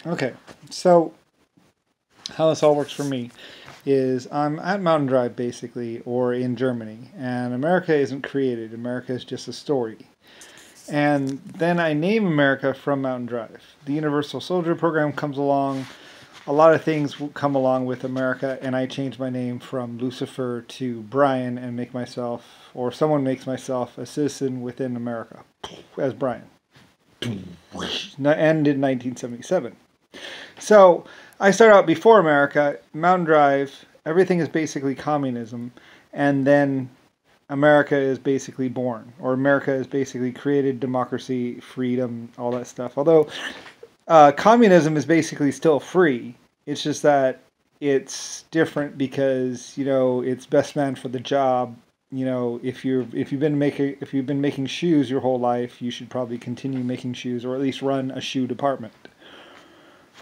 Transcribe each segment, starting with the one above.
Okay, so how this all works for me is I'm at Mountain Drive basically, or in Germany, and America isn't created. America is just a story. And then I name America from Mountain Drive. The Universal Soldier Program comes along. A lot of things come along with America, and I change my name from Lucifer to Brian and make myself, or someone makes myself, a citizen within America as Brian. And in 1977. So I start out before America, Mountain Drive, everything is basically communism, and then America is basically born, or America is basically created, democracy, freedom, all that stuff. Although communism is basically still free, it's just that it's different because it's best man for the job. If you've been making shoes your whole life, you should probably continue making shoes, or at least run a shoe department.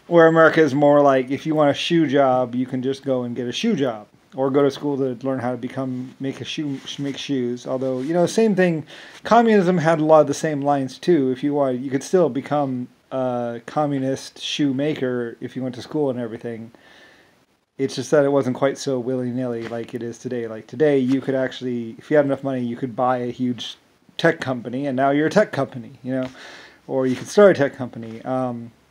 Where America is more like, if you want a shoe job, you can just go and get a shoe job, or go to school to learn how to make shoes. Although same thing. Communism had a lot of the same lines too. If you want, you could still become a communist shoemaker if you went to school and everything. It's just that it wasn't quite so willy-nilly like it is today. Like today, you could actually, if you had enough money, you could buy a huge tech company, and now you're a tech company, or you could start a tech company.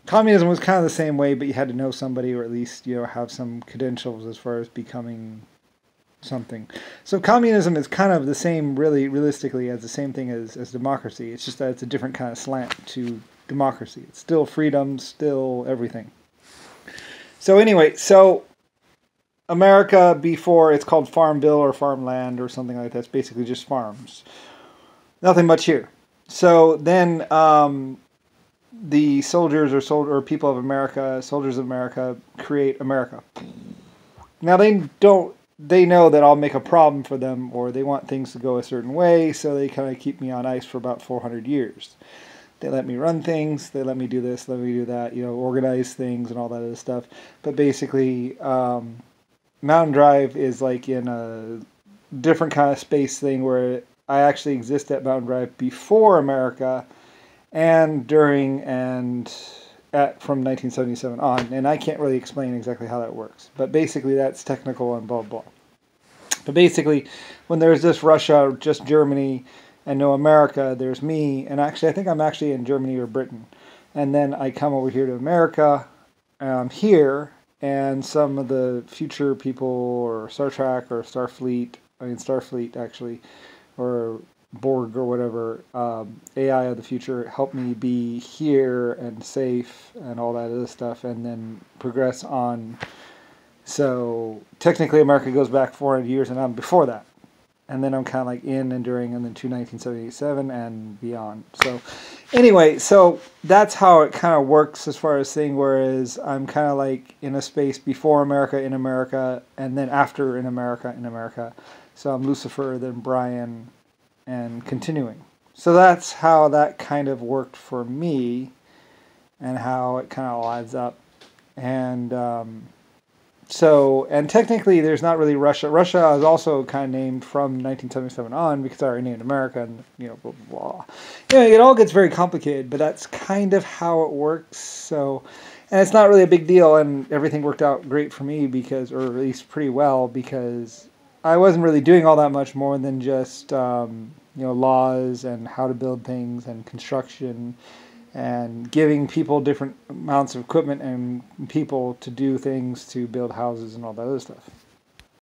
Communism was kind of the same way, but you had to know somebody, or at least have some credentials as far as becoming something. So communism is kind of the same, really, realistically, as the same thing as democracy. It's just that it's a different kind of slant to democracy. It's still freedom, still everything. So anyway, America before, it's called Farm Bill or farmland or something like that. It's basically just farms. Nothing much here. So then the soldiers or people of America, soldiers of America, create America. Now they know that I'll make a problem for them, or they want things to go a certain way, so they kind of keep me on ice for about 400 years. They let me run things, they let me do this, let me do that, organize things and all that other stuff. But basically, Mountain Drive is like in a different kind of space thing where I actually exist at Mountain Drive before America, and during, and from 1977 on. And I can't really explain exactly how that works. But basically that's technical and blah, blah. But basically, when there's this Russia, just Germany, and no America, there's me. And actually, I think I'm actually in Germany or Britain. And then I come over here to America, and I'm here, and some of the future people, or Star Trek, or Starfleet actually, or Borg or whatever, AI of the future, help me be here and safe and all that other stuff, and then progress on. So technically America goes back 400 years, and I'm before that. And then I'm kind of like in and during, and then to 1977 and beyond. So anyway, so that's how it kind of works as far as thing, whereas I'm kind of like in a space before America, in America, and then after in America, in America. So I'm Lucifer, then Brian, and continuing. So that's how that kind of worked for me, and how it kind of all adds up. And and technically there's not really Russia. Russia is also kind of named from 1977 on, because I already named America, and blah, blah, blah. It all gets very complicated, but that's kind of how it works. So, and it's not really a big deal, and everything worked out great for me, because, or at least pretty well, because I wasn't really doing all that much more than just laws and how to build things and construction, and giving people different amounts of equipment and people to do things to build houses and all that other stuff.